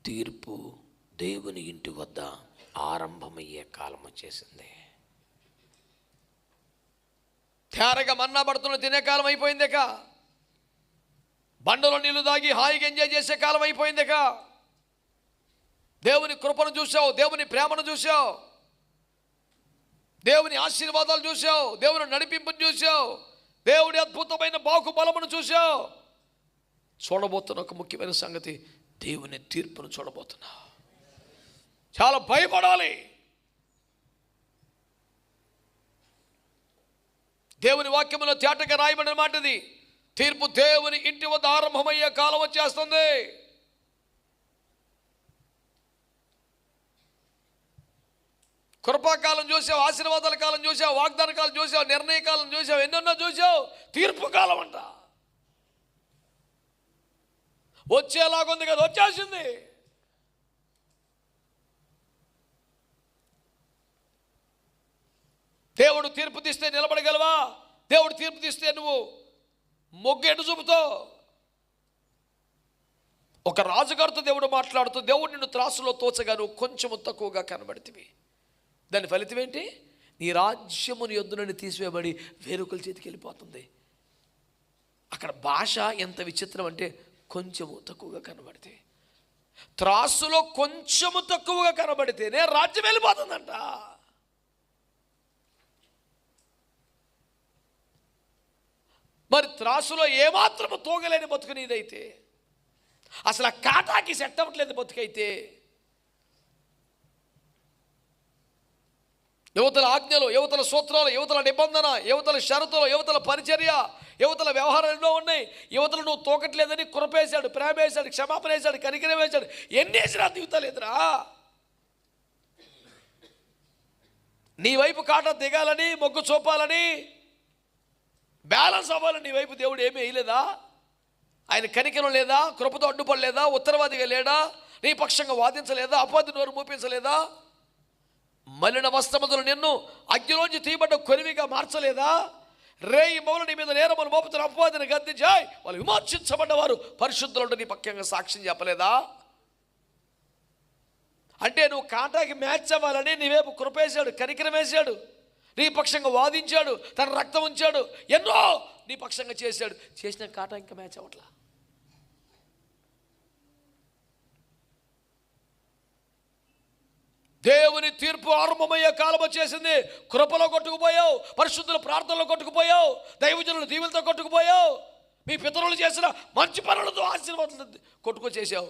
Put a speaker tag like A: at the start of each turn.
A: తీర్పు దేవుని ఇంటి వద్ద ఆరంభమయ్యే కాలం వచ్చేసింది. తేరగా మన్నా పడుతున్న తినే కాలం అయిపోయిందేక, బండలో నీళ్లు దాగి హాయిగా ఎంజాయ్ చేసే కాలం అయిపోయిందేక. దేవుని కృపను చూసావు, దేవుని ప్రేమను చూసావు, దేవుని ఆశీర్వాదాలు చూసావు, దేవుని నడిపింపును చూసావు, దేవుని అద్భుతమైన బాహుబలమును చూసావు. చూడబోతున్న ఒక ముఖ్యమైన సంగతి, దేవుని తీర్పును చూడబోతున్నావు. చాలా భయపడాలి. దేవుని వాక్యములో తేటగా రాయబడిన మాట ఇది. తీర్పు దేవుని ఇంటి వద్ద ఆరంభమయ్యే కాలం వచ్చేస్తుంది. కృపాకాలం చూసావు, ఆశీర్వాదాల కాలం చూసావు, వాగ్దాన కాలం చూసావు, నిర్ణయ కాలం చూసావు, ఎన్నెన్నో చూసావు. తీర్పు కాలం అంట వచ్చేలాగుంది కదా, వచ్చేసింది. దేవుడు తీర్పు తీస్తే నిలబడగలవా? దేవుడు తీర్పు తీస్తే నువ్వు మొగ్గు ఎటు చూపుతావు? ఒక రాజుగారితో దేవుడు మాట్లాడుతూ, దేవుడు నిన్ను త్రాసులో తోచగా నువ్వు కొంచెము తక్కువగా కనబడితివి. దాని ఫలితం ఏంటి? నీ రాజ్యముని యొద్దునని తీసివేయబడి వేరొకరి చేతికి వెళ్ళిపోతుంది. అక్కడ భాష ఎంత విచిత్రం అంటే, కొంచెము తక్కువగా కనబడితే, త్రాసులో కొంచెము తక్కువగా కనబడితేనే రాజ్యం వెళ్ళిపోతుందంట. మరి త్రాసులో ఏమాత్రము తోగలేని బతుకు నీదైతే, అసలు ఆ కాటాకి సెట్ అవ్వట్లేదు బతుకైతే, యువతల ఆజ్ఞలు, యువతల సూత్రాలు, యువతల నిబంధన, యువతల షరతులు, యువతల పరిచర్య, యువతల వ్యవహారాలు ఎన్నో ఉన్నాయి. యువతలు నువ్వు తోకట్లేదని కృపేశాడు, ప్రేమ వేశాడు, క్షమాపణ వేశాడు, కనికరం వేశాడు. ఎన్ని వేసినా దిగుతలేదురా. నీ వైపు కాట దిగాలని, మొగ్గు చూపాలని, బ్యాలెన్స్ అవ్వాలని నీ వైపు దేవుడు ఏమీ వేయలేదా? ఆయన కనికరం లేదా? కృపతో అడ్డుపడలేదా? ఉత్తరవాదిగా లేడా? నీ పక్షంగా వాదించలేదా? అపవాది నోరు మూపించలేదా? మలిన వస్త్రములు నిన్ను అగ్నిలోంచి తీయబడ్డ కొరివిగా మార్చలేదా? రేయి మౌలు నీ మీద నేరములు మోపుతున్న అపవాదిని గద్దించాయి, వాళ్ళు విమోచించబడ్డవారు పరిశుద్ధులు నీ పక్షంగా సాక్ష్యం చెప్పలేదా? అంటే నువ్వు కాంటాకి మ్యాచ్ అవ్వాలని నీ వైపు కృపేశాడు, కనికరం వేశాడు, నీ పక్షంగా వాదించాడు, తన రక్తం ఉంచాడు, ఎన్నో నీ పక్షంగా చేశాడు. చేసిన కాటా ఇంకా మ్యాచ్ అవ్వట్లా. దేవుని తీర్పు ఆరంభమయ్యే కాలం వచ్చేసింది. కృపలో కొట్టుకుపోయావు, పరిశుద్ధుల ప్రార్థనలో కొట్టుకుపోయావు, దైవజనుల దీవులతో కొట్టుకుపోయావు, మీ పితరులు చేసిన మంచి పనులతో ఆశీర్వాదాలు కొట్టుకొచ్చేసావు.